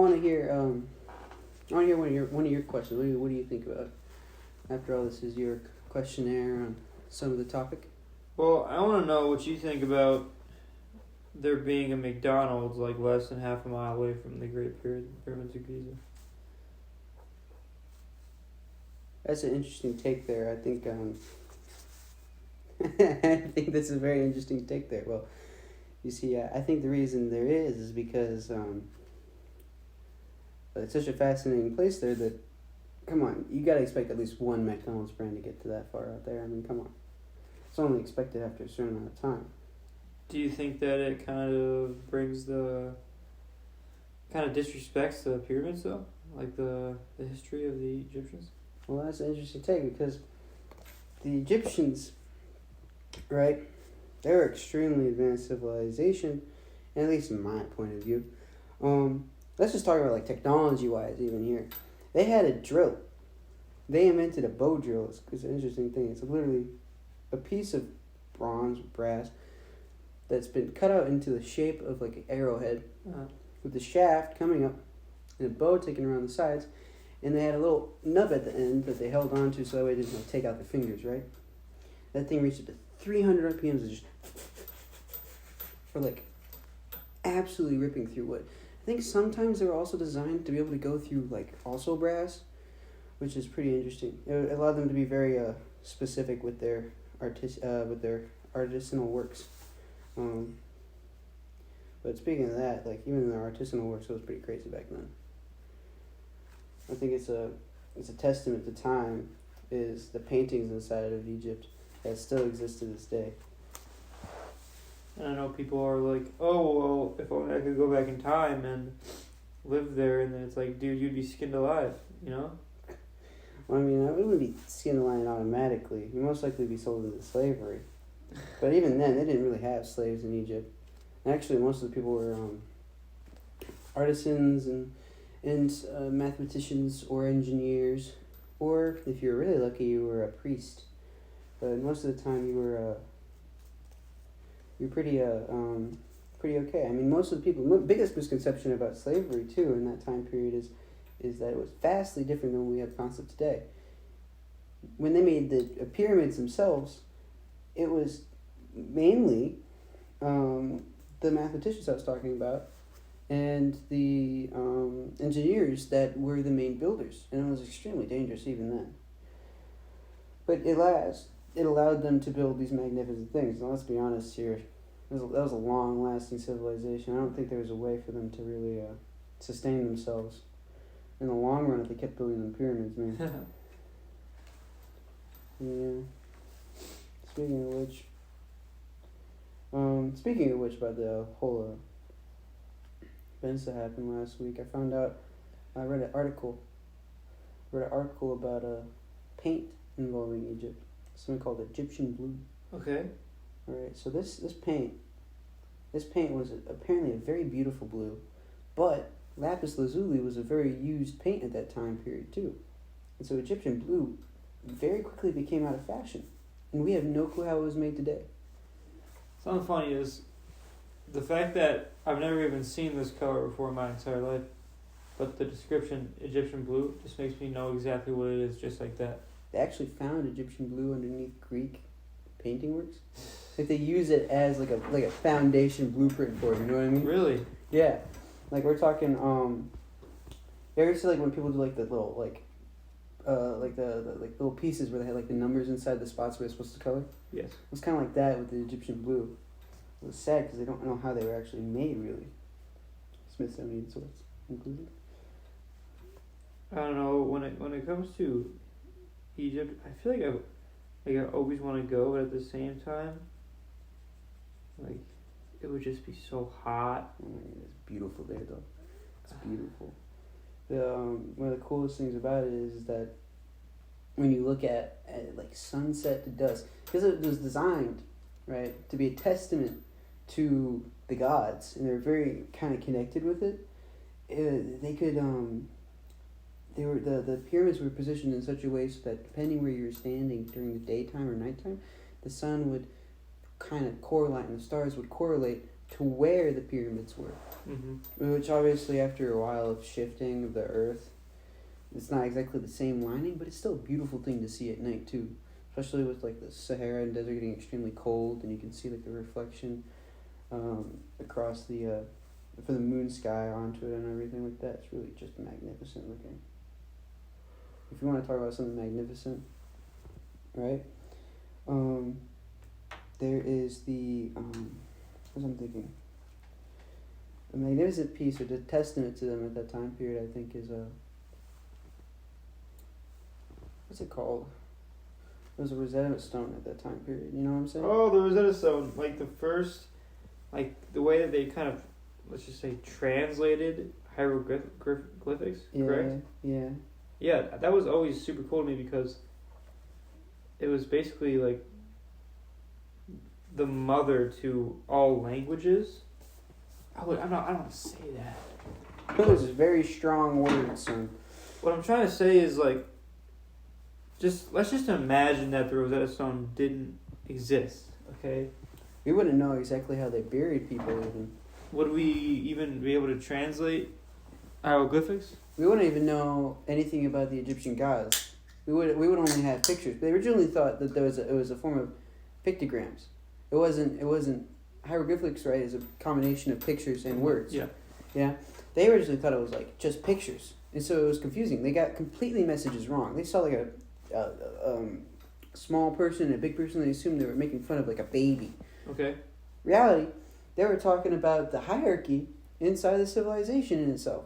want to hear. I want to hear one of your questions. What do you think about? After all, this is your questionnaire on some of the topic. Well, I want to know what you think about there being a McDonald's like less than half a mile away from the Great Pyramids of Giza. That's an interesting take there. I think. I think that's a very interesting take there. Well, you see, I think the reason there is because it's such a fascinating place there that, come on, you got to expect at least one McDonald's brand to get to that far out there. I mean, come on. It's only expected after a certain amount of time. Do you think that it kind of disrespects the pyramids though? Like the history of the Egyptians? Well, that's an interesting take because the Egyptians, right, they're extremely advanced civilization, at least in my point of view. Let's just talk about like technology-wise even here. They had a drill. They invented a bow drill. It's an interesting thing. It's literally a piece of bronze, brass, that's been cut out into the shape of like an arrowhead, with the shaft coming up and a bow taken around the sides, and they had a little nub at the end that they held on to so that way it didn't take out their fingers, right? That thing reached up to 300 RPMs of just for like absolutely ripping through wood. I think sometimes they were also designed to be able to go through like also brass, which is pretty interesting. It allowed them to be very specific with their artisanal works. But speaking of that, like even their artisanal works, it was pretty crazy back then. I think it's a testament to time is the paintings inside of Egypt that still exist to this day. And I know people are like, oh, well, if only I could go back in time and live there, and then it's like, dude, you'd be skinned alive, you know? Well, I mean, it wouldn't be skinned alive automatically. You'd most likely be sold into slavery. But even then, they didn't really have slaves in Egypt. Actually, most of the people were artisans and mathematicians or engineers, or if you were really lucky, you were a priest. But most of the time, you were pretty okay. I mean, most of the people. The biggest misconception about slavery too in that time period is that it was vastly different than we have concept today. When they made the pyramids themselves, it was mainly the mathematicians I was talking about and the engineers that were the main builders, and it was extremely dangerous even then. But it allowed them to build these magnificent things. Now, let's be honest here, that was a long-lasting civilization. I don't think there was a way for them to really sustain themselves in the long run if they kept building them pyramids, man. Yeah. Speaking of which, about the whole events that happened last week, I read an article about paint involving Egypt, something called Egyptian blue. Okay. All right, so this paint was apparently a very beautiful blue, but lapis lazuli was a very used paint at that time period too, and so Egyptian blue very quickly became out of fashion, and we have no clue how it was made today. Something funny is the fact that I've never even seen this color before in my entire life, but the description Egyptian blue just makes me know exactly what it is, just like that. They actually found Egyptian blue underneath Greek painting works. Like they use it as like a foundation blueprint for it. You know what I mean? Really? Yeah. Like we're talking. You ever see like when people do like the little the little pieces where they have like the numbers inside the spots where they're supposed to color? Yes. It's kind of like that with the Egyptian blue. It was sad because they don't know how they were actually made really. Smithsonian sorts included. I don't know, when it comes to Egypt, I feel like I always want to go, but at the same time, like, it would just be so hot. It's beautiful there though. It's beautiful. One of the coolest things about it is that when you look at like sunset to dusk, because it was designed, right, to be a testament to the gods, and they're very kind of connected with it. They could the pyramids were positioned in such a way so that depending where you were standing during the daytime or nighttime, the sun would kind of correlate and the stars would correlate to where the pyramids were. Mm-hmm. Which obviously, after a while of shifting of the earth, it's not exactly the same lining, but it's still a beautiful thing to see at night too. Especially with like the Sahara and desert getting extremely cold, and you can see like the reflection across the for the moon sky onto it and everything like that. It's really just magnificent looking. If you want to talk about something magnificent, right? There is the what I'm thinking. A magnificent piece, or the testament to them at that time period, I think, is what's it called? It was a Rosetta Stone at that time period. You know what I'm saying? Oh, the Rosetta Stone, like the first, like the way that they kind of, let's just say, translated hieroglyphics. Yeah, correct? Yeah. Yeah, that was always super cool to me because it was basically like the mother to all languages. I don't want to say that. Those are very strong words, son. What I'm trying to say is like, let's just imagine that the Rosetta Stone didn't exist. Okay. We wouldn't know exactly how they buried people even. Would we even be able to translate hieroglyphics? We wouldn't even know anything about the Egyptian gods. We would only have pictures. They originally thought that it was a form of pictograms. It wasn't hieroglyphics, right? Is a combination of pictures and words. Yeah. Yeah. They originally thought it was like just pictures, and so it was confusing. They got completely messages wrong. They saw like a small person and a big person. They assumed they were making fun of like a baby. Okay. Reality, they were talking about the hierarchy inside the civilization in itself.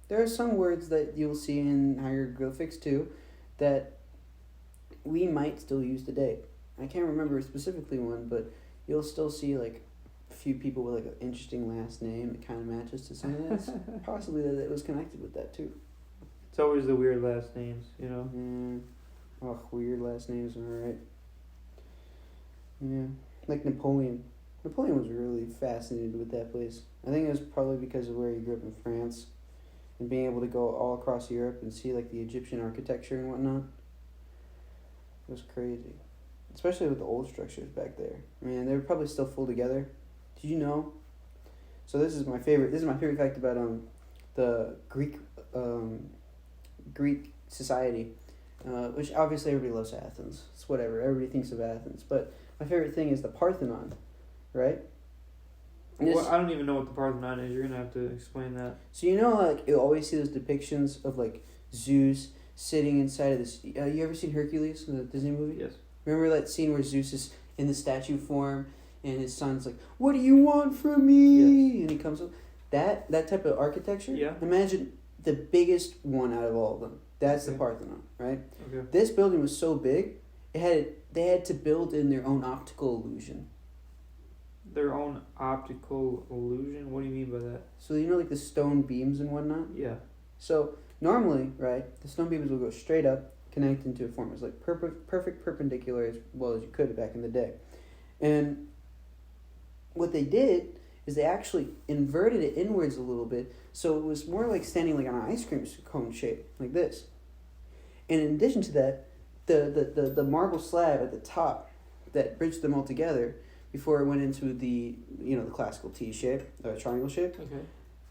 There are some words that you'll see in hieroglyphics too that we might still use today. I can't remember specifically one, but you'll still see like a few people with like an interesting last name that kind of matches to some of that. It's possibly that it was connected with that too. It's always the weird last names, you know? Yeah. Oh, weird last names, alright. Yeah. Like Napoleon. Napoleon was really fascinated with that place. I think it was probably because of where he grew up in France and being able to go all across Europe and see like the Egyptian architecture and whatnot. It was crazy. Especially with the old structures back there. Man, they were probably still full together. Did you know? So this is my favorite fact about the Greek society. Which obviously everybody loves Athens. It's whatever. Everybody thinks of Athens. But my favorite thing is the Parthenon, right? Well, I don't even know what the Parthenon is. You're going to have to explain that. So you know, like, you always see those depictions of, like, Zeus sitting inside of this... you ever seen Hercules, the Disney movie? Yes. Remember that scene where Zeus is in the statue form and his son's like, "What do you want from me?" Yes. And he comes up. That type of architecture, yeah. Imagine the biggest one out of all of them. That's the Parthenon, right? Okay. This building was so big, they had to build in their own optical illusion. Their own optical illusion? What do you mean by that? So you know, like the stone beams and whatnot? Yeah. So normally, right, the stone beams will go straight up, connect into a form. It was like perfect perpendicular as well as you could back in the day. And what they did is they actually inverted it inwards a little bit, so it was more like standing like on an ice cream cone shape, like this. And in addition to that, the marble slab at the top that bridged them all together before it went into the classical T shape, triangle shape. Okay.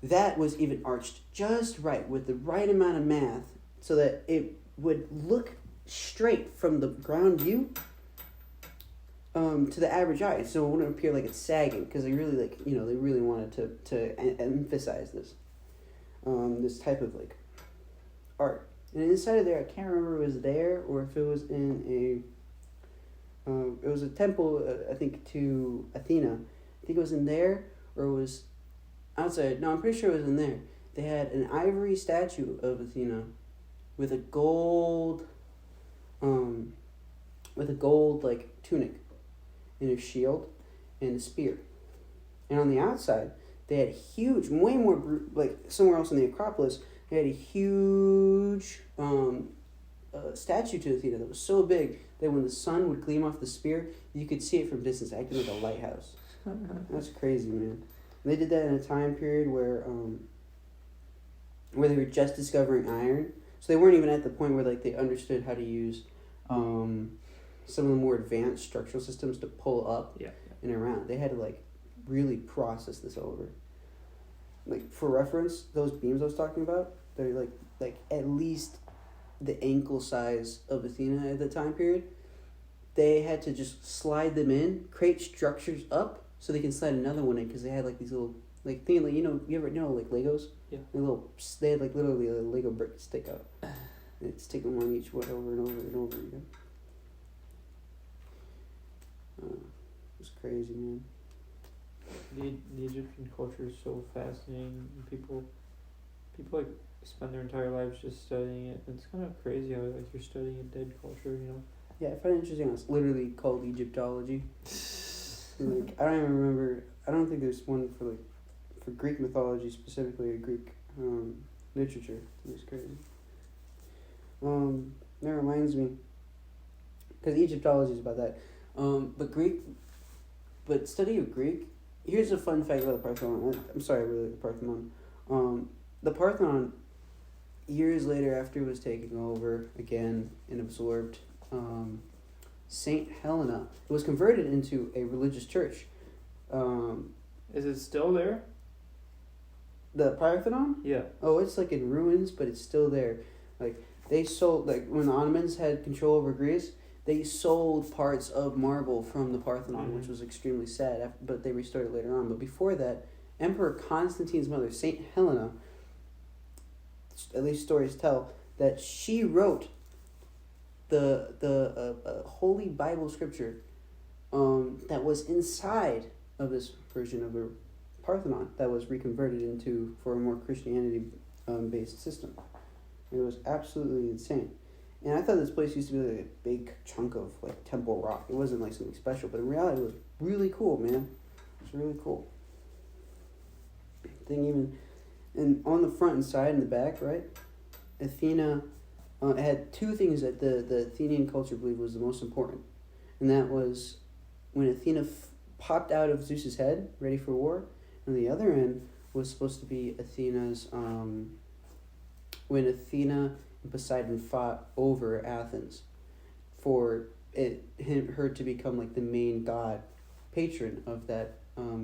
That was even arched just right with the right amount of math so that it would look straight from the ground view to the average eye, so it wouldn't appear like it's sagging, because they really they really wanted to emphasize this this type of like art. And inside of there, I can't remember if it was there or if it was in it was a temple, I think, to Athena. I think it was in there, or it was outside. No, I'm pretty sure it was in there. They had an ivory statue of Athena with a gold like tunic and a shield and a spear. And on the outside, they had huge, way more, like somewhere else in the Acropolis, they had a huge statue to Athena that was so big that when the sun would gleam off the spear, you could see it from distance, acting like a lighthouse. That's crazy, man. And they did that in a time period where they were just discovering iron. So they weren't even at the point where like they understood how to use some of the more advanced structural systems to pull up and around. They had to like really process this over. Like, for reference, those beams I was talking about, they're like at least the ankle size of Athena at the time period. They had to just slide them in, create structures up, so they can slide another one in, because they had like these little like thing, like, you ever like Legos? Yeah. They had like literally a Lego brick stick out. And it's stick them on each one over and over and over again. It's crazy, man. The Egyptian culture is so fascinating. People like spend their entire lives just studying it. It's kind of crazy how like you're studying a dead culture, Yeah, I find it interesting. It's literally called Egyptology. Like, I don't even remember. I don't think there's one for Greek mythology specifically, or Greek literature. It's crazy. That reminds me, because Egyptology is about that. But study of Greek. Here's a fun fact about the Parthenon. I'm sorry, really, the Parthenon. The Parthenon, years later, after it was taken over again and absorbed, Saint Helena, it was converted into a religious church. Is it still there? The Parthenon? Yeah. Oh, it's like in ruins, but it's still there. Like, they sold, like, when the Ottomans had control over Greece, they sold parts of marble from the Parthenon, which was extremely sad, but they restored it later on. But before that, Emperor Constantine's mother, Saint Helena, at least stories tell, that she wrote the Holy Bible scripture that was inside of this version of the Parthenon that was reconverted into for a more Christianity based system. It was absolutely insane. And I thought this place used to be like a big chunk of like temple rock. It wasn't like something special, but in reality it was really cool, man. It was really cool. And on the front and side and the back, right? Athena had two things that the Athenian culture believed was the most important. And that was when Athena popped out of Zeus's head, ready for war. And the other end was supposed to be Athena's, when Athena and Poseidon fought over Athens for her to become like the main god patron of that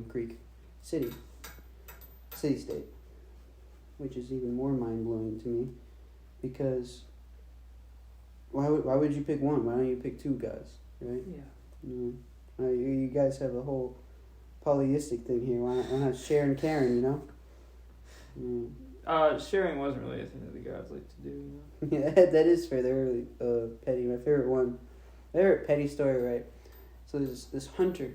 Greek city-state, which is even more mind-blowing to me, because why would you pick one? Why don't you pick two gods, right? Yeah. You guys have a whole polyistic thing here. Why not share and caring, Sharing wasn't really a thing that the gods like to do, Yeah, that is fair. They're really petty. My favorite petty story, right? So this hunter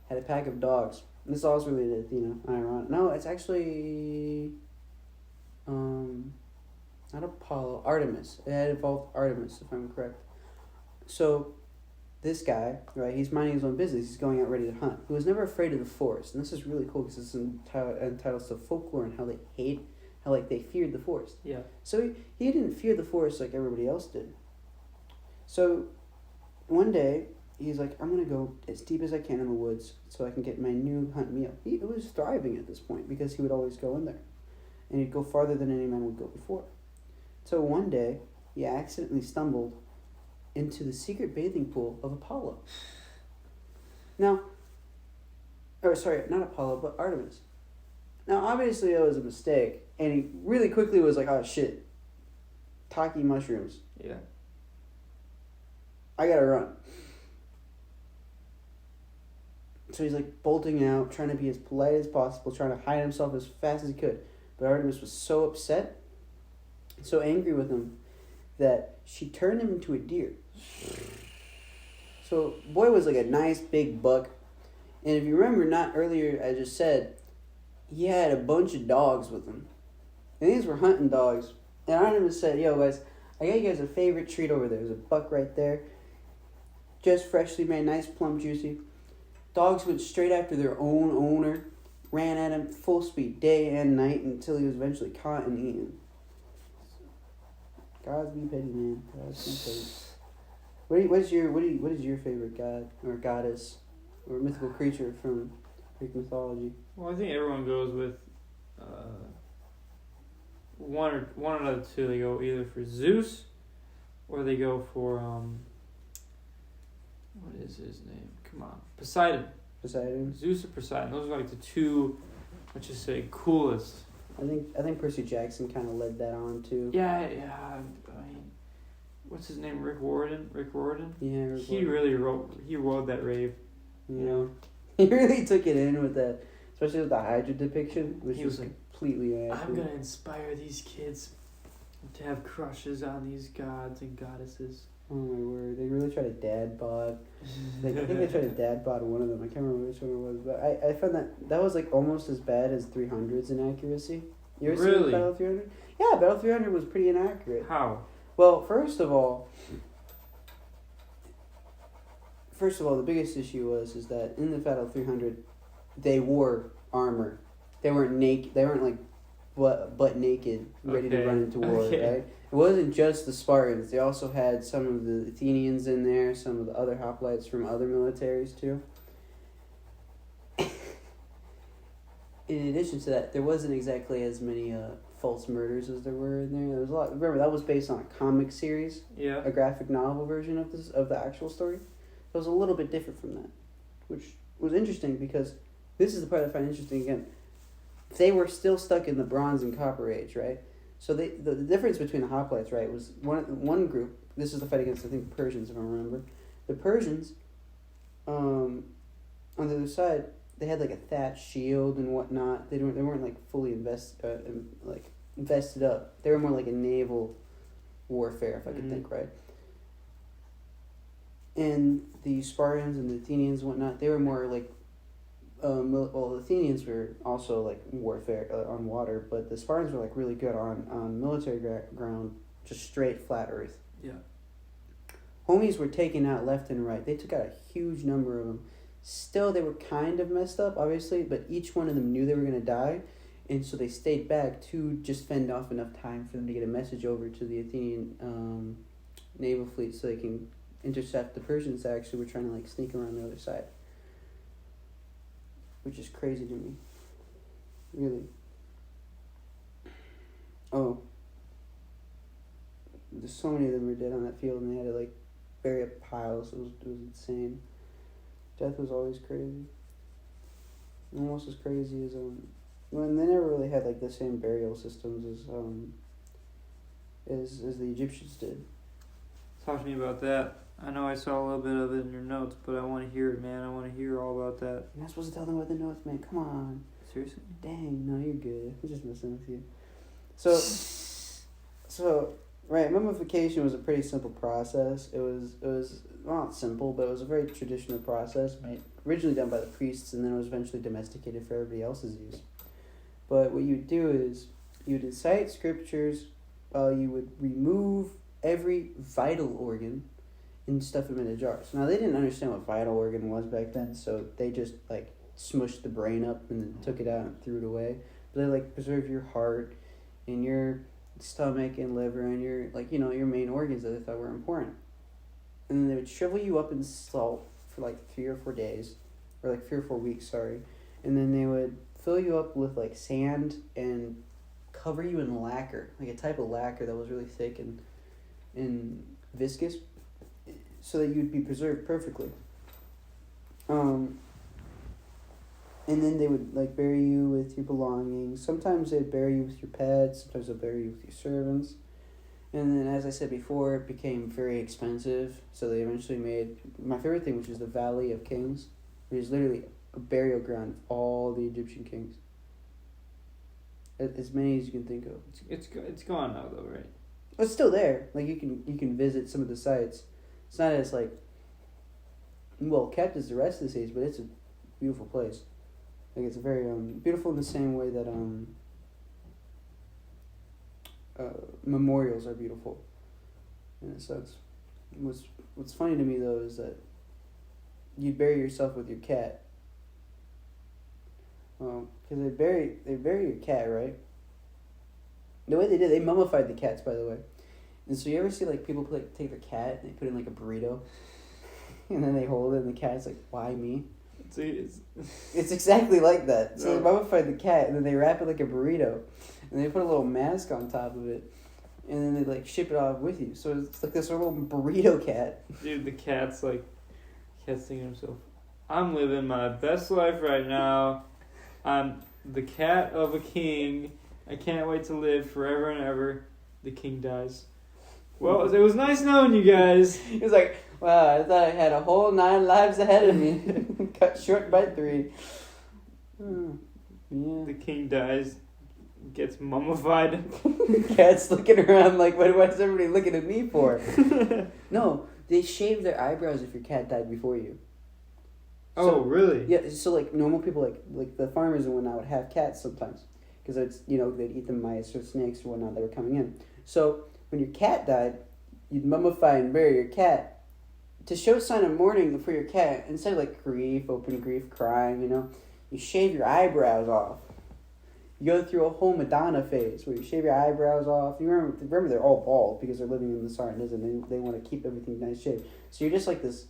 had a pack of dogs. And this is also related to Ironic. No, it's actually not Apollo, Artemis. It had involved Artemis, if I'm correct. So this guy, right, he's minding his own business. He's going out ready to hunt. He was never afraid of the forest. And this is really cool because it's entitled to folklore and how they feared the forest. Yeah. So he didn't fear the forest like everybody else did. So one day, he's like, I'm going to go as deep as I can in the woods so I can get my new hunt meal. He was thriving at this point because he would always go in there. And he'd go farther than any man would go before. So one day, he accidentally stumbled into the secret bathing pool of Apollo. Not Apollo, but Artemis. Now, obviously, it was a mistake, and he really quickly was like, oh, shit, Taki mushrooms. Yeah. I gotta run. So he's like bolting out, trying to be as polite as possible, trying to hide himself as fast as he could. But Artemis was so upset, so angry with him, that she turned him into a deer. So boy was like a nice big buck. And if you remember, not earlier I just said, he had a bunch of dogs with him. And these were hunting dogs. And Artemis said, yo guys, I got you guys a favorite treat over there. There's a buck right there. Just freshly made, nice, plump, juicy. Dogs went straight after their own owner, ran at him full speed, day and night, until he was eventually caught and eaten. Gods be petty, man. Gods be petty. What is your favorite god or goddess or mythical creature from Greek mythology? Well, I think everyone goes with one out of two. They go either for Zeus, or they go for what is his name? Come on, Poseidon. Poseidon. Zeus or Poseidon. Those are like the two, let's just say, coolest. I think Percy Jackson kind of led that on too. Yeah. I mean, what's his name? Rick Riordan. Yeah, Rick He Riordan. really rode that rave. Yeah. You know. He really took it in with that, especially with the Hydra depiction, which He was was like, completely inaccurate. I'm gonna inspire these kids to have crushes on these gods and goddesses. Oh my word! They really tried to dad bod. I think they tried to dad bod one of them. I can't remember which one it was, but I found that was like almost as bad as 300's inaccuracy. You ever Really? seen Battle 300? Yeah, Battle 300 was pretty inaccurate. How? Well, first of all, the biggest issue is that in the Battle 300, they wore armor. They weren't naked. They weren't like butt naked, ready to run into war. Okay. Right? It wasn't just the Spartans. They also had some of the Athenians in there, some of the other hoplites from other militaries too. In addition to that, there wasn't exactly as many false murders as there were in there. There was a lot. Remember, that was based on a comic series, Yeah. a graphic novel version of the actual story. It was a little bit different from that, which was interesting because this is the part I find interesting again. They were still stuck in the Bronze and Copper Age, right? So the difference between the hoplites, right, was one group. This is the fight against, I think, Persians, if I remember. The Persians, on the other side, they had like a thatched shield and whatnot. They weren't like fully invested up. They were more like a naval warfare, if I could think right. And the Spartans and the Athenians and whatnot, they were more like, the Athenians were also like warfare on water, but the Spartans were like really good on military ground, just straight flat earth. Yeah. Homies were taken out left and right. They took out a huge number of them. Still, they were kind of messed up, obviously, but each one of them knew they were going to die, and so they stayed back to just fend off enough time for them to get a message over to the Athenian naval fleet so they can intercept the Persians that actually were trying to like sneak around the other side. Which is crazy to me. Really. Oh. There's so many of them were dead on that field and they had to like bury up piles. It was insane. Death was always crazy. Almost as crazy as when they never really had like the same burial systems as the Egyptians did. Talk to me about that. I know I saw a little bit of it in your notes, but I want to hear it, man. I want to hear all about that. You're not supposed to tell them about the notes, man. Come on. Seriously? Dang, no, you're good. I'm just messing with you. So, right, mummification was a pretty simple process. It was not simple, but it was a very traditional process, originally done by the priests, and then it was eventually domesticated for everybody else's use. But what you would do is you would incite scriptures, you would remove every vital organ and stuff them in a jar. So now they didn't understand what vital organ was back then, so they just like smushed the brain up and then took it out and threw it away. But they like preserve your heart and your stomach and liver and your your main organs that they thought were important. And then they would shrivel you up in salt for like 3 or 4 days, or like 3 or 4 weeks, sorry. And then they would fill you up with like sand and cover you in lacquer, like a type of lacquer that was really thick and viscous, so that you'd be preserved perfectly. And then they would like bury you with your belongings. Sometimes they'd bury you with your pets. Sometimes they'd bury you with your servants. And then, as I said before, it became very expensive. So they eventually made my favorite thing, which is the Valley of Kings, which is literally a burial ground of all the Egyptian kings. As many as you can think of. It's gone now though, right? But it's still there. Like you can visit some of the sites. It's not as like well kept as the rest of the cities, but it's a beautiful place. Like it's very beautiful in the same way that memorials are beautiful, in a sense. What's funny to me though is that you'd bury yourself with your cat. Because they bury your cat, right? The way they mummified the cats, by the way. And so you ever see like people take their cat and they put it in like a burrito, and then they hold it and the cat's like, why me? It's exactly like that. So they mummified the cat and then they wrap it like a burrito, and they put a little mask on top of it, and then they like ship it off with you. So it's like this little burrito cat. Dude, the cat's thinking to himself, I'm living my best life right now. I'm the cat of a king. I can't wait to live forever and ever. The king dies. Well, it was nice knowing you guys. He was like, wow, I thought I had a whole 9 lives ahead of me. Cut short by 3. Yeah. The king dies. Gets mummified. Cat's looking around like, what's everybody looking at me for? No, they shave their eyebrows if your cat died before you. So, really? Yeah, so like normal people, like the farmers and whatnot would have cats sometimes. Because it's, they'd eat the mice or snakes or whatnot that were coming in. So when your cat died, you'd mummify and bury your cat. To show a sign of mourning for your cat, instead of like grief, open grief, crying, you shave your eyebrows off. You go through a whole Madonna phase where you shave your eyebrows off. You remember they're all bald because they're living in the Sardinism and they want to keep everything nice shaved. So you're just like this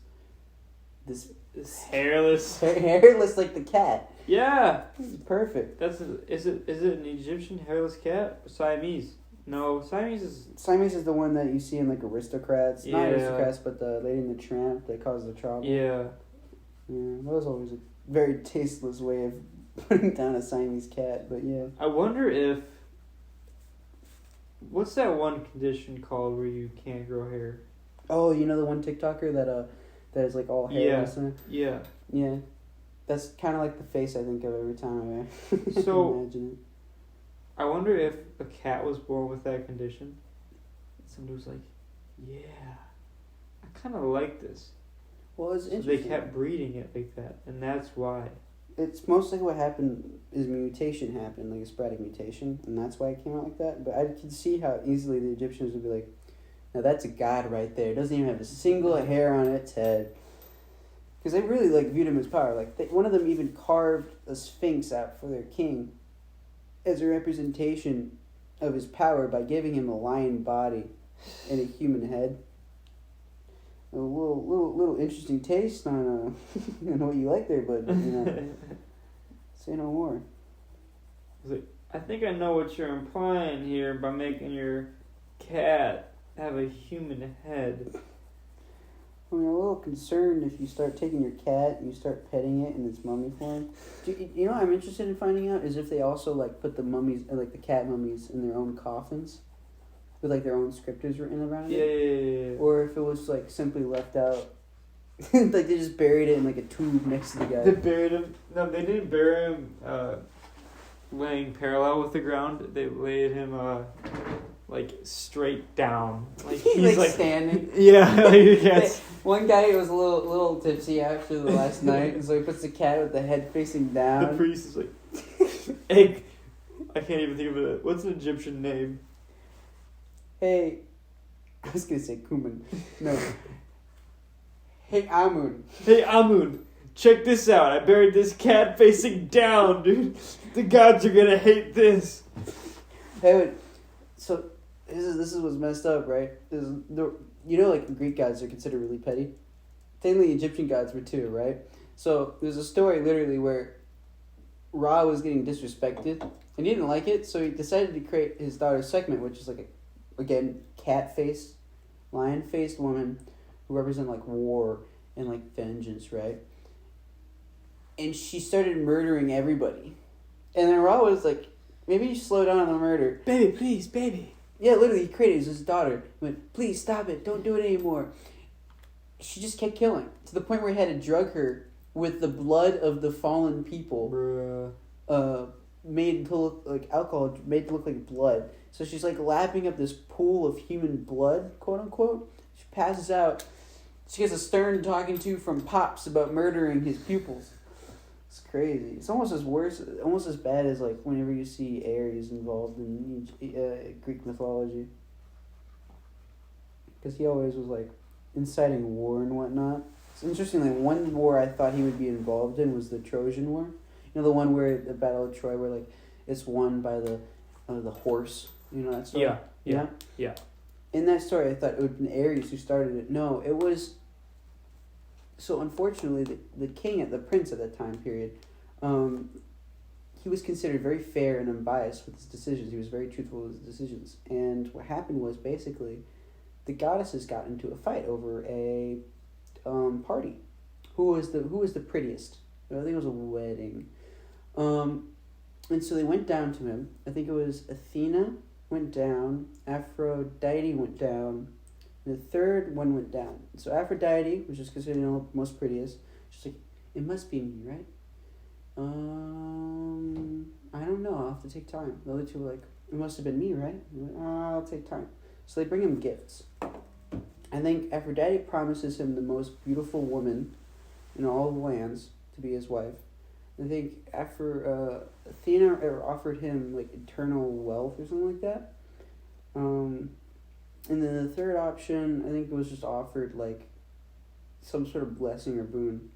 hairless like the cat. Yeah, perfect. Is it an Egyptian hairless cat? Siamese? No, Siamese is the one that you see in like Aristocrats. Yeah. Not Aristocrats, but the Lady and the Tramp that caused the trouble. Yeah. Yeah, that was always a very tasteless way of putting down a Siamese cat, but yeah. I wonder if... What's that one condition called where you can't grow hair? Oh, the one TikToker that is like all hairless? Yeah. Yeah. That's kind of like the face I think of every time I so, imagine it. I wonder if a cat was born with that condition. Somebody was like, yeah, I kind of like this. Well, it's interesting. They kept breeding it like that, and that's why. It's mostly what happened is mutation happened, like a sporadic mutation, and that's why it came out like that. But I can see how easily the Egyptians would be like, now that's a god right there. It doesn't even have a single hair on its head. Because they really viewed him as power. One of them even carved a sphinx out for their king as a representation of his power by giving him a lion body and a human head. A little interesting taste on what you like there, but say no more. I think I know what you're implying here by making your cat have a human head. I mean, I'm a little concerned if you start taking your cat and you start petting it in its mummy form. You know what I'm interested in finding out is if they also put the mummies, the cat mummies, in their own coffins, with their own scriptures written around it. Yeah. Or if it was simply left out, they just buried it in a tube next to the guy. They buried him. No, they didn't bury him laying parallel with the ground. They laid him straight down. He's standing. Yeah, one guy was a little tipsy after the last night, and so he puts the cat with the head facing down. The priest is like, egg. I can't even think of it. What's an Egyptian name? Hey, I was gonna say Kuman. No. Hey Amun. Hey Amun, check this out. I buried this cat facing down, dude. The gods are gonna hate this. Hey, so this is what's messed up, right? Greek gods are considered really petty. Technically, Egyptian gods were too, right? So there's a story literally where Ra was getting disrespected, and he didn't like it, so he decided to create his daughter Sekhmet, which is again, cat-faced, lion-faced woman who represent war and vengeance, right? And she started murdering everybody. And then Ra was like, maybe you slow down on the murder. Baby, please, baby. Yeah, literally, he created his daughter. He went, please stop it, don't do it anymore. She just kept killing, to the point where he had to drug her with the blood of the fallen people. Bruh. Made to look like alcohol, made to look like blood. So she's lapping up this pool of human blood, quote unquote. She passes out. She gets a stern talking to from Pops about murdering his pupils. It's crazy. It's almost as bad as whenever you see Ares involved in Greek mythology. Because he always was inciting war and whatnot. It's interesting. One war I thought he would be involved in was the Trojan War. The one where the Battle of Troy, where it's won by the horse. You know that story? Yeah. In that story, I thought it would have been Ares who started it. No, it was. So unfortunately, the king, the prince at that time period, he was considered very fair and unbiased with his decisions. He was very truthful with his decisions. And what happened was basically, the goddesses got into a fight over a party. who was the prettiest. I think it was a wedding. And so they went down to him. I think it was Athena went down, Aphrodite went down, and the third one went down. So Aphrodite, which is considered the most prettiest, she's like, it must be me, right? I don't know. I'll have to take time. The other two were like, it must have been me, right? Like, I'll take time. So they bring him gifts. I think Aphrodite promises him the most beautiful woman in all the lands to be his wife. I think after Athena offered him like eternal wealth or something like that. And then the third option, I think, was just offered like some sort of blessing or boon.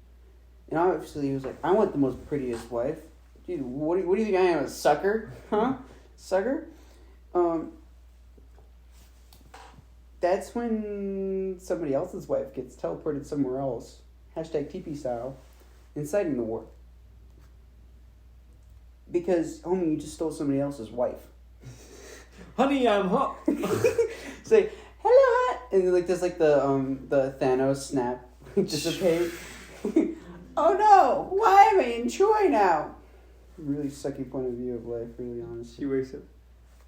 And obviously he was like, I want the most prettiest wife. Dude, what do you think I am, a sucker? Huh? Sucker? That's when somebody else's wife gets teleported somewhere else. Hashtag TP style. Inciting the war. Because, homie, you just stole somebody else's wife. Honey, I'm hot. Say, hello, hot. And like there's like the Thanos snap dissipate. Oh no! Why am I in Troy now? Really sucky point of view of life, really honestly. She wakes up.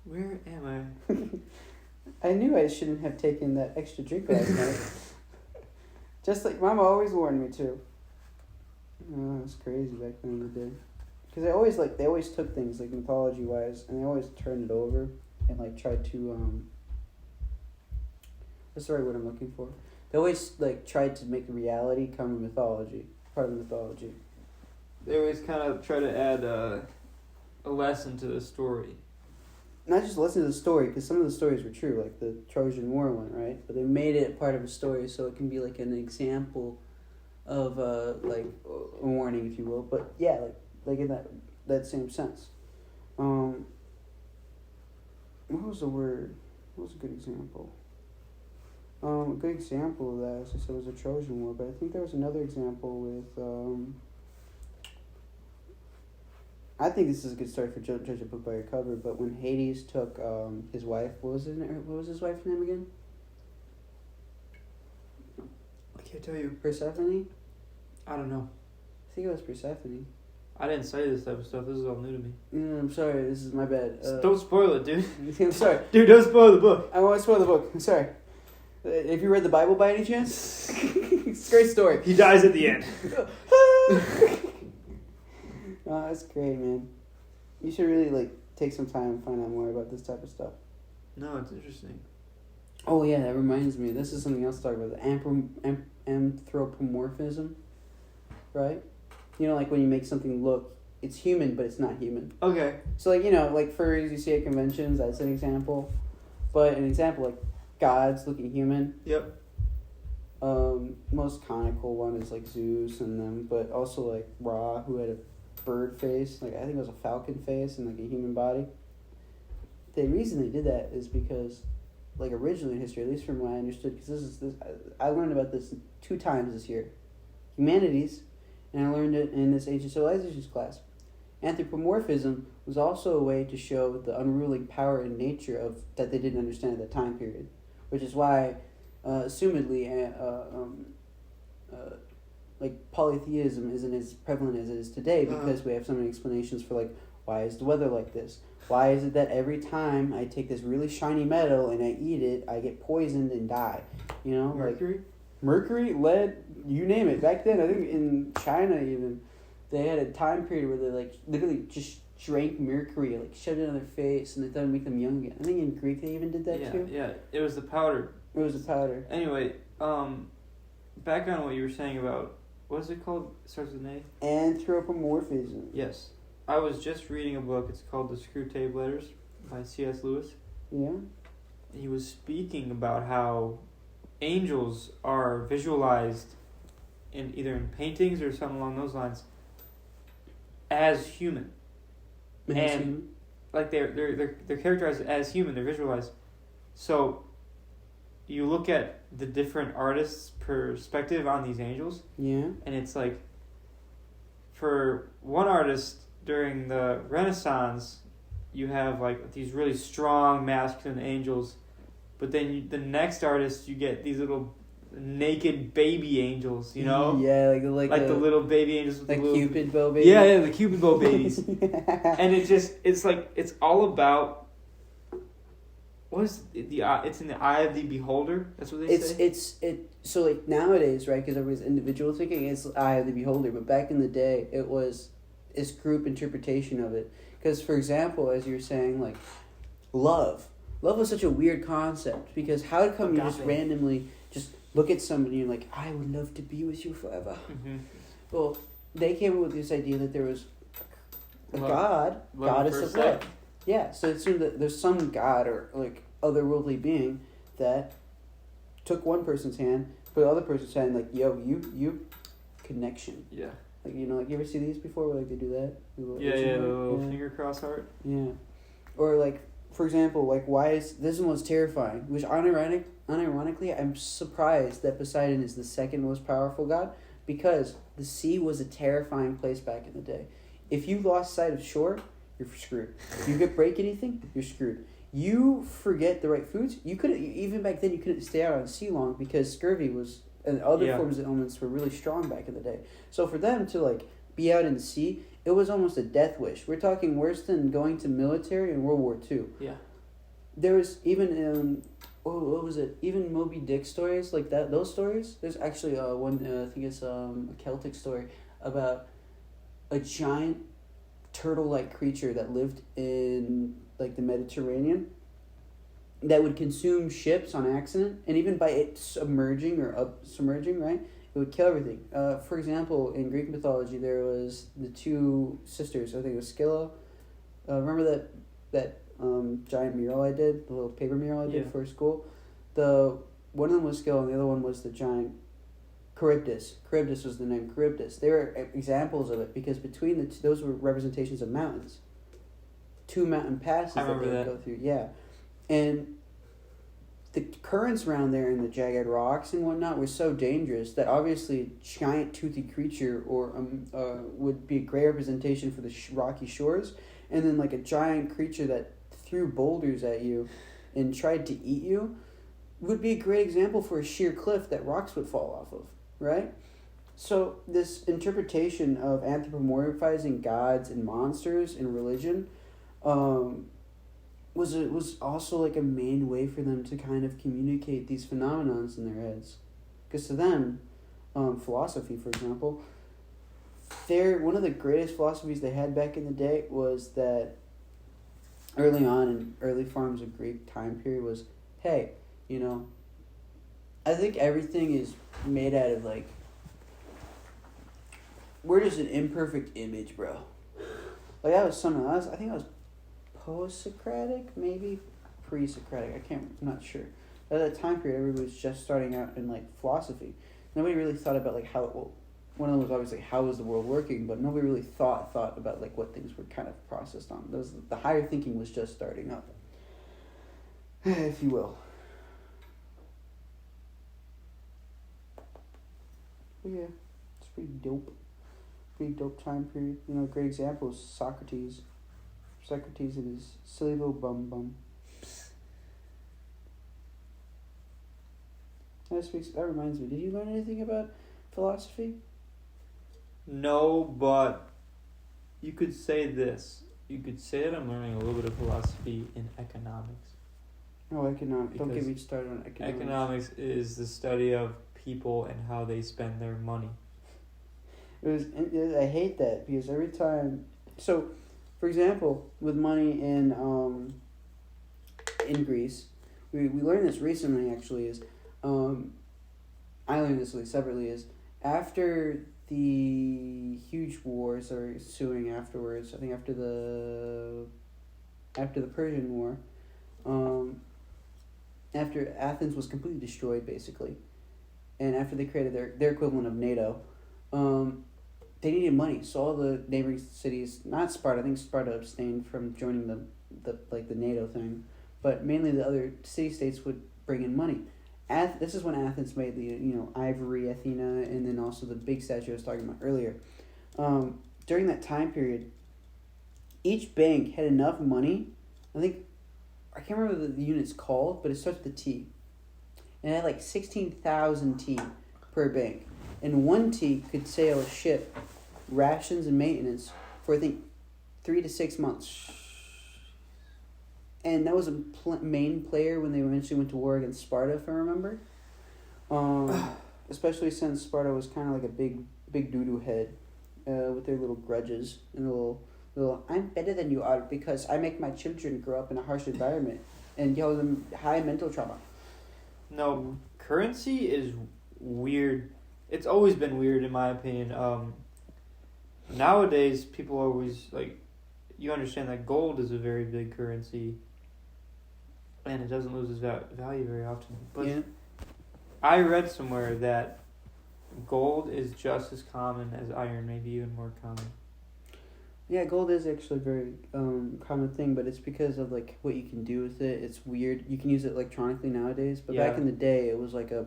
Where am I? I knew I shouldn't have taken that extra drink last night. Just like Mama always warned me to. Oh, it was crazy back then in the day. Because they always took things like mythology wise, and they always turned it over and like tried to what's the right word I'm looking for? They always like tried to make reality come to mythology, part of mythology. They always kind of try to add a lesson to the story. Not just listen to the story, because some of the stories were true, like the Trojan War one, right? But they made it part of a story, so it can be like an example of like a warning, if you will. But yeah, like in that same sense. What was the word? What was a good example? A good example of that, as I said, was the Trojan War. But I think there was another example with. I think this is a good story for judge a book by your cover. But when Hades took his wife, what was his wife's name again? I can't tell you. Persephone? I don't know. I think it was Persephone. I didn't study this type of stuff. This is all new to me. Yeah, I'm sorry. This is my bad. Don't spoil it, dude. I'm sorry. Dude, don't spoil the book. I won't spoil the book. I'm sorry. Have you read the Bible by any chance? It's a great story. He dies at the end. Oh, that's great, man. You should really like take some time and find out more about this type of stuff. No, it's interesting. Oh yeah, that reminds me. This is something else to talk about. Anthropomorphism, right? You know, like when you make something look, it's human, but it's not human. Okay. So like, you know, like furries you see at conventions, that's an example. But an example like gods looking human. Yep. Most conical one is like Zeus and them, but also like Ra, who had a bird face, like I think it was a falcon face and like a human body. The reason they did that is because, like originally in history, at least from what I understood, because I learned about this 2 times this year, humanities, and I learned it in this ancient civilizations class. Anthropomorphism was also a way to show the unruly power and nature of that they didn't understand at that time period, which is why, assumedly, like polytheism isn't as prevalent as it is today because we have so many explanations for like why is the weather like this? Why is it that every time I take this really shiny metal and I eat it, I get poisoned and die? You know, Mercury, lead, you name it. Back then, I think in China even, they had a time period where they like literally just drank mercury, like shoved it on their face, and they thought it'd make them young again. I think in Greek they even did that too. Yeah, it was the powder. It was a powder. Anyway, back on what you were saying about, what is it called? It starts with an A? Anthropomorphism. Yes. I was just reading a book. It's called The Screwtape Letters by C.S. Lewis. Yeah. He was speaking about how angels are visualized in either in paintings or something along those lines as human. And like they're characterized as human, they're visualized. So you look at the different artists' perspective on these angels. Yeah. And it's like, for one artist during the Renaissance, you have like these really strong masculine angels, but then the next artist you get these little naked baby angels, you know? Yeah, Like the little baby angels with like the little... Cupid bow baby. Yeah, the Cupid bow babies. And it's like, it's all about... What is the eye? It's in the eye of the beholder. That's what they say. So like nowadays, right? Because everybody's individual thinking, it's eye of the beholder. But back in the day, it was this group interpretation of it. Because for example, as you're saying, like love was such a weird concept. Because how come you just randomly just look at somebody and you're like, I would love to be with you forever. Mm-hmm. Well, they came up with this idea that there was a goddess of sight. love. Yeah, so it assumed that there's some god or like otherworldly being that took one person's hand, put the other person's hand, like, yo, you, connection. Yeah. Like, you know, like, you ever see these before where, like, they do that? The little finger cross heart. Yeah. Or, like, for example, like, this one was terrifying, which unironically, I'm surprised that Poseidon is the second most powerful god, because the sea was a terrifying place back in the day. If you lost sight of shore, you're screwed. You could break anything, you're screwed. You forget the right foods. You couldn't, even back then, you couldn't stay out on sea long because scurvy was, and other forms of illness were really strong back in the day. So for them to like be out in the sea, it was almost a death wish. We're talking worse than going to military in World War II. Yeah. There was even what was it? Even Moby Dick stories like that. Those stories. There's actually one. I think it's a Celtic story about a giant turtle-like creature that lived in like the Mediterranean that would consume ships on accident, and even by it submerging, right, it would kill everything. For example, in Greek mythology, there was the two sisters. I think it was Scylla. Remember that giant mural I did, the little paper mural I did for school. One of them was Scylla, and the other one was the giant Charybdis. Charybdis was the name. Charybdis. They were examples of it because between the two, those were representations of mountains. Two mountain passes that they would go through. Yeah, and the currents around there and the jagged rocks and whatnot were so dangerous that obviously a giant toothy creature or would be a great representation for the rocky shores, and then like a giant creature that threw boulders at you and tried to eat you would be a great example for a sheer cliff that rocks would fall off of, right? So this interpretation of anthropomorphizing gods and monsters in religion was also like a main way for them to kind of communicate these phenomenons in their heads. Because to them, philosophy, for example, one of the greatest philosophies they had back in the day was that early on in early forms of Greek time period was, hey, you know, I think everything is made out of like, we're just an imperfect image, bro. Like that was something else. I think I was post-Socratic, maybe pre-Socratic. I'm not sure. At that time period, everybody was just starting out in like philosophy. Nobody really thought about like how. One of them was obviously how was the world working, but nobody really thought about like what things were kind of processed on. The higher thinking was just starting up, if you will. But yeah, it's pretty dope. Pretty dope time period. You know, a great example is Socrates. Socrates and his silly little bum. That reminds me. Did you learn anything about philosophy? No, but you could say this. You could say that I'm learning a little bit of philosophy in economics. Oh, economics. Don't get me started on economics. Economics is the study of people and how they spend their money. I hate that because every time... So, for example, with money in Greece, we learned this recently actually, is... I learned this separately, is after the huge wars are ensuing afterwards, I think after the Persian War, after Athens was completely destroyed basically, and after they created their equivalent of NATO, they needed money. So all the neighboring cities, not Sparta, I think Sparta abstained from joining the NATO thing, but mainly the other city-states would bring in money. This is when Athens made the ivory Athena, and then also the big statue I was talking about earlier. During that time period, each bank had enough money. I can't remember the unit's called, but it starts with a T. and it had like 16,000 T per bank. And 1 T could sail a ship, rations and maintenance, for I think 3 to 6 months. And that was a main player when they eventually went to war against Sparta, if I remember. Especially since Sparta was kind of like a big doo-doo head with their little grudges and little I'm better than you are because I make my children grow up in a harsh environment and give them high mental trauma. No, currency is weird. It's always been weird in my opinion. Nowadays, people always, like, you understand that gold is a very big currency and it doesn't lose its value very often. But yeah. I read somewhere that gold is just as common as iron, maybe even more common. Yeah, gold is actually a very common thing, but it's because of like what you can do with it. It's weird. You can use it electronically nowadays, but back in the day, it was like a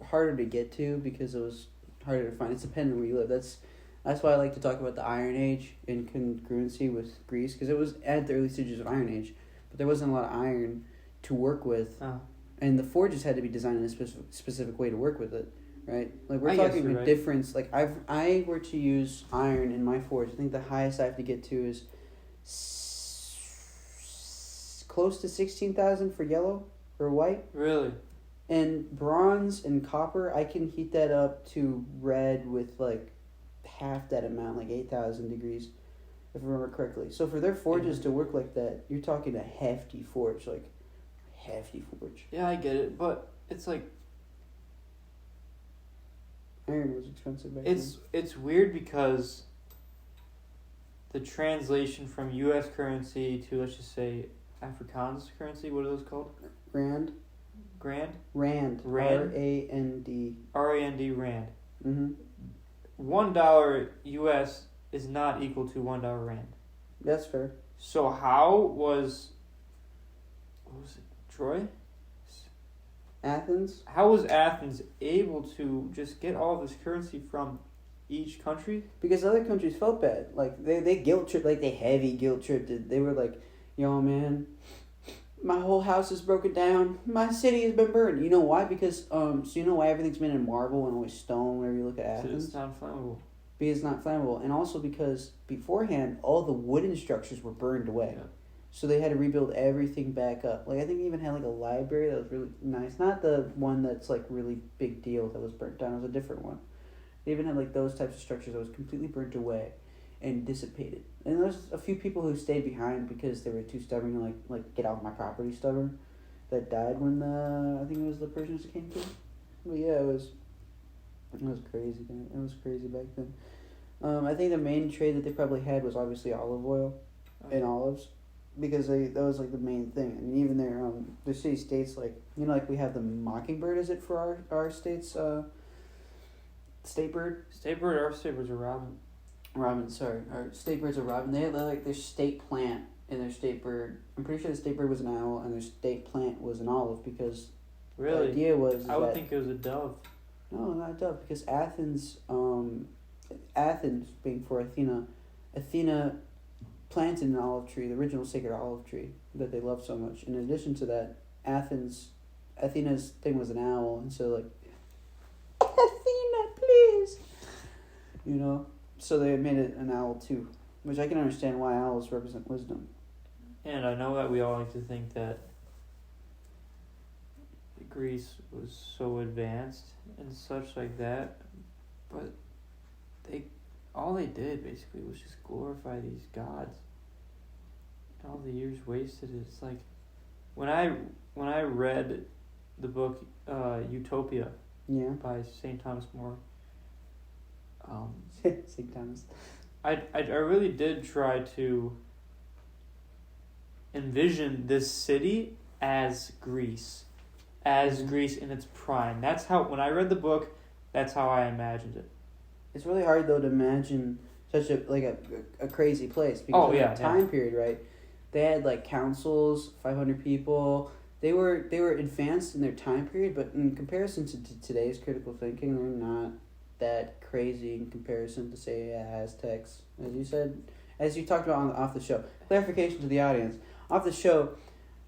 harder to get to because it was harder to find. It's dependent on where you live. That's why I like to talk about the Iron Age in congruency with Greece, because it was at the early stages of Iron Age, but there wasn't a lot of iron to work with, and the forges had to be designed in a specific way to work with it. Right, like we're talking a difference. Like I were to use iron in my forge, I think the highest I have to get to is close to 16,000 for yellow or white. Really? And bronze and copper, I can heat that up to red with like half that amount, like 8,000 degrees, if I remember correctly. So for their forges to work like that, you're talking a hefty forge, like hefty forge. Yeah, I get it, but it's like. Iron was expensive back then. It's weird because the translation from U.S. currency to, let's just say, Afrikaans currency, what are those called? Rand. Rand. R-A-N-D. R-A-N-D, Rand. Mm-hmm. $1 U.S. is not equal to $1 Rand. That's fair. So how was... What was it? Troy? Athens? How was Athens able to just get all this currency from each country? Because other countries felt bad. Like, they guilt-tripped, like, they heavy guilt-tripped it. They were like, yo, man, my whole house is broken down. My city has been burned. You know why? Because, so you know why everything's made in marble and always stone whenever you look at Athens? It's not flammable. Because it's not flammable. And also because beforehand, all the wooden structures were burned away. Yeah. So they had to rebuild everything back up. Like, I think they even had, like, a library that was really nice. Not the one that's, like, really big deal that was burnt down. It was a different one. They even had, like, those types of structures that was completely burnt away and dissipated. And there's a few people who stayed behind because they were too stubborn to, like get off my property stubborn, that died when I think it was the Persians came through. But, yeah, it was crazy. It was crazy back then. I think the main trade that they probably had was obviously olive oil and olives. Because that was like the main thing, and even their city states, like, you know, like we have the mockingbird. Is it for our state's state bird? Our state bird's a robin. Robin, sorry, our state bird's a robin. They had like their state plant and their state bird. I'm pretty sure the state bird was an owl and their state plant was an olive because really the idea was I would think it was a dove. No, not a dove, because Athens being for Athena planted an olive tree, the original sacred olive tree that they loved so much. In addition to that, Athena's thing was an owl, and so like, Athena, please, you know. So they made it an owl too, which I can understand why owls represent wisdom. And I know that we all like to think that Greece was so advanced and such like that, but all they did basically was just glorify these gods. And all the years wasted. It's like when I read the book Utopia by St. Thomas More. St. Thomas. I really did try to envision this city as Greece. As Greece in its prime. That's how, when I read the book, that's how I imagined it. It's really hard though to imagine such a crazy place because of the time period, right? They had like councils, 500 people. They were advanced in their time period, but in comparison to today's critical thinking, they're not that crazy in comparison to say Aztecs, as you talked about off the show. Clarification to the audience: off the show,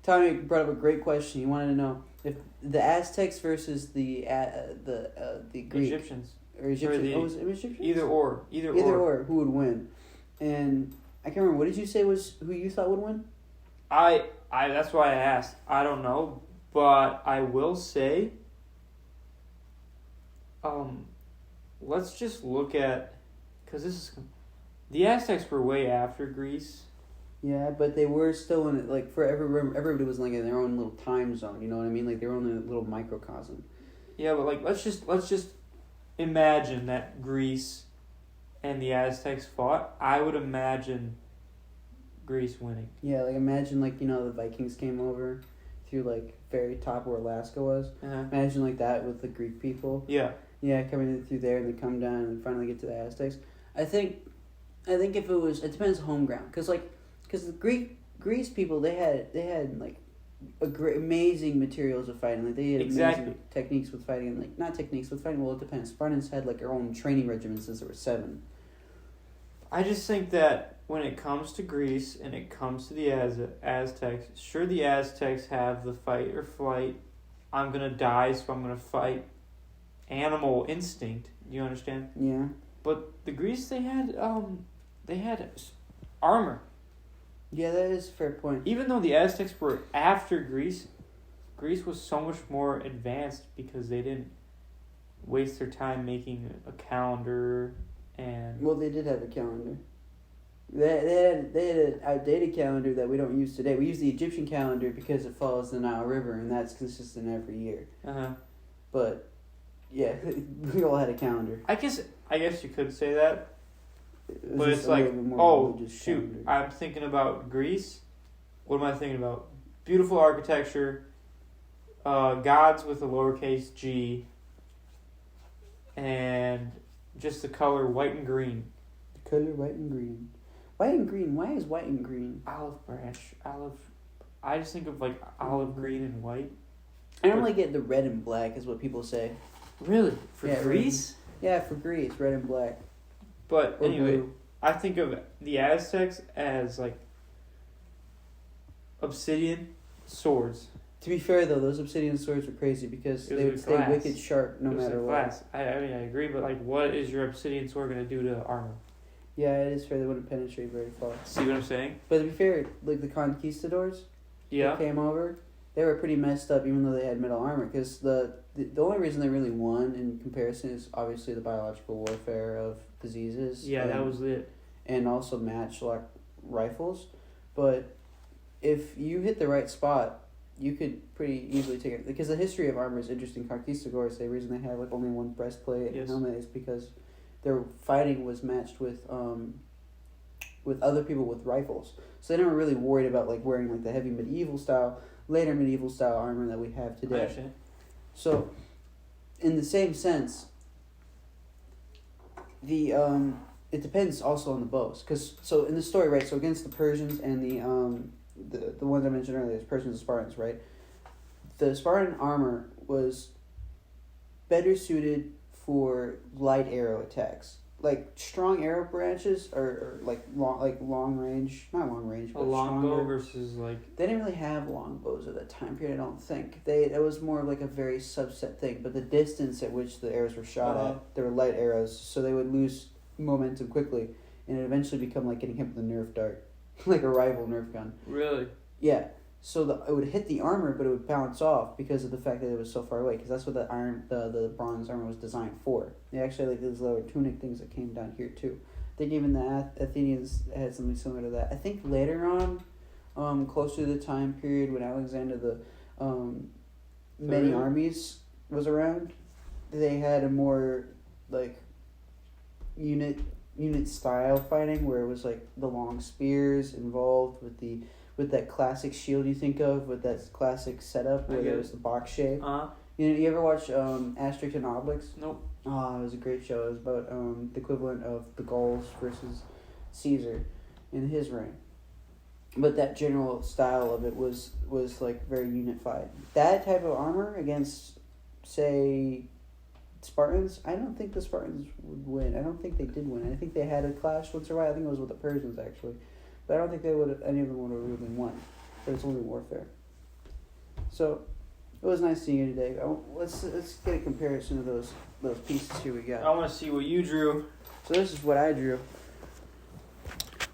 Tommy brought up a great question. He wanted to know If the Aztecs versus the Greek Egyptians. or Egyptians, the- was it Egyptians? Either or. Who would win? And I can't remember. What did you say was who you thought would win? I that's why I asked. I don't know, but I will say. Let's just look at, because the Aztecs were way after Greece. Yeah, but they were still in it. Like for everybody was like in their own little time zone. You know what I mean? Like their own little microcosm. Yeah, but like let's just imagine that Greece and the Aztecs fought. I would imagine Greece winning. Yeah, like imagine like the Vikings came over through like very top where Alaska was. Uh-huh. Imagine like that with the Greek people. Yeah. Yeah, coming in through there and they come down and finally get to the Aztecs. I think if it depends on home ground because the Greece people they had like amazing materials of fighting. Like they had amazing techniques with fighting and like not techniques with fighting. Well, it depends. Spartans had like their own training regimens since there were 7. I just think that when it comes to Greece and it comes to the Aztecs, sure the Aztecs have the fight or flight. I'm gonna die, so I'm gonna fight. Animal instinct, you understand? Yeah. But the Greece they had armor. Yeah, that is a fair point. Even though the Aztecs were after Greece was so much more advanced because they didn't waste their time making a calendar and. Well, they did have a calendar. They had an outdated calendar that we don't use today. We use the Egyptian calendar because it follows the Nile River and that's consistent every year. But yeah, we all had a calendar. I guess you could say that. But it's a like, little bit more oh religious shoot, calendar. I'm thinking about Greece. What am I thinking about? Beautiful architecture, gods with a lowercase g, and just the color white and green. The color white and green. White and green. Why is white and green? Olive branch. I just think of like olive green and white. I normally get the red and black is what people say. Really? For Greece? Yeah, for Greece, red and black. But or anyway, blue. I think of the Aztecs as like obsidian swords. To be fair though, those obsidian swords were crazy because they would stay wicked sharp no matter what. I mean, I agree, but like, what is your obsidian sword gonna do to armor? Yeah, it is fair. They wouldn't penetrate very far. See what I'm saying? But to be fair, like the conquistadors, that came over, they were pretty messed up even though they had metal armor. Because the only reason they really won in comparison is obviously the biological warfare of diseases. Yeah, that was it. And also matchlock rifles. But if you hit the right spot, you could pretty easily take it. Because the history of armor is interesting. Conquistadors, the reason they had like only one breastplate and helmet is because their fighting was matched with other people with rifles. So they never really worried about like wearing like the heavy later medieval style armor that we have today. Actually. So, in the same sense, the it depends also on the bows. So in the story, right? So against the Persians and the ones I mentioned earlier, the Persians and Spartans, right? The Spartan armor was better suited for light arrow attacks. Like strong arrow branches or like long range, not long range, but a longbow versus like they didn't really have longbows at that time period. I don't think it was more of like a very subset thing. But the distance at which the arrows were shot at, they were light arrows, so they would lose momentum quickly, and it eventually become like getting hit with a Nerf dart, like a rival Nerf gun. Really? Yeah. So it would hit the armor, but it would bounce off because of the fact that it was so far away. Because that's what the bronze armor was designed for. They actually had like these little tunic things that came down here too. I think even the Athenians had something similar to that. I think later on, closer to the time period when Alexander the many armies was around, they had a more like unit style fighting where it was like the long spears involved with that classic shield you think of, with that classic setup where there was the box shape. You ever watch Asterix and Obelix? Nope. Oh, it was a great show. It was about the equivalent of the Gauls versus Caesar in his reign. But that general style of it was like very unified. That type of armor against, say, Spartans, I don't think the Spartans would win. I don't think they did win. I think they had a clash once or twice. I think it was with the Persians actually. But I don't think any of them would have really won. But it's only warfare. So, It was nice seeing you today. Let's get a comparison of those pieces here we got. I want to see what you drew. So this is what I drew.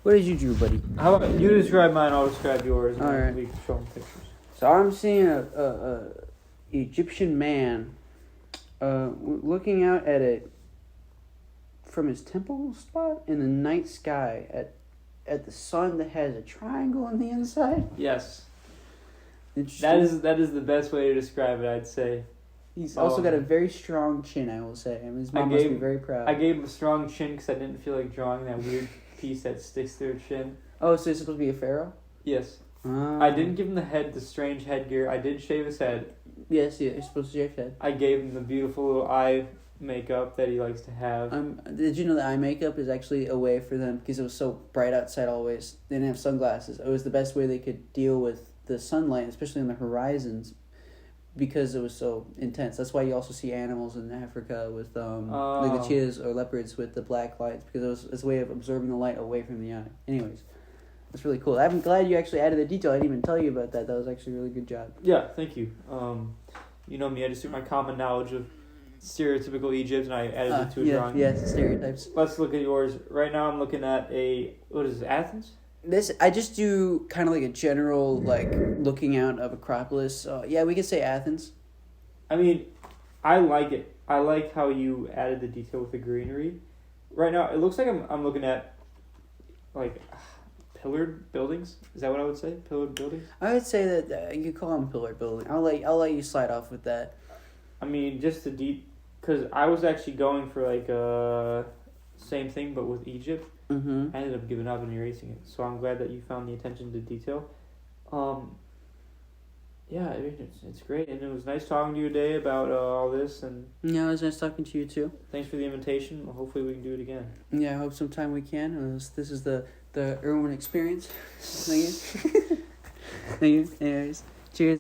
What did you drew, buddy? How about you describe mine? I'll describe yours. And All then right. we can show them pictures. So I'm seeing a Egyptian man, looking out at it from his temple spot in the night sky at the sun that has a triangle on the inside. Yes. Interesting. That is the best way to describe it, I'd say. He's also got a very strong chin, I will say. I mean, his mom must be very proud. I gave him a strong chin because I didn't feel like drawing that weird piece that sticks to their chin. Oh, so he's supposed to be a pharaoh? Yes. I didn't give him the strange headgear. I did shave his head. Yes, yeah, you're supposed to shave his head. I gave him the beautiful little eye makeup that he likes to have. Did you know that eye makeup is actually a way for them, because it was so bright outside always, they didn't have sunglasses. It was the best way they could deal with the sunlight, especially on the horizons, because it was so intense. That's why you also see animals in Africa with like the cheetahs or leopards with the black lights, because it's a way of absorbing the light away from the eye. Anyways, that's really cool. I'm glad you actually added the detail. I didn't even tell you about that. That was actually a really good job. Yeah, thank you. You know me, I just took my common knowledge of stereotypical Egypt and I added it to a drawing. Yes, stereotypes. Let's look at yours. Right now I'm looking at Athens? I just do kind of like a general, like, looking out of Acropolis. Yeah, we could say Athens. I mean, I like it. I like how you added the detail with the greenery. Right now, it looks like I'm looking at, like, pillared buildings. Is that what I would say? Pillared buildings? I would say that you could call them pillared building. I'll let you slide off with that. I mean, just the because I was actually going for, like, same thing, but with Egypt. Mm-hmm. I ended up giving up and erasing it. So I'm glad that you found the attention to detail. Yeah, I mean, it's great. And it was nice talking to you today about all this. And Yeah, it was nice talking to you too. thanks for the invitation. Well, hopefully we can do it again. Yeah, I hope sometime we can. This is the Erwin experience. Thank you. Thank you. Anyways, cheers.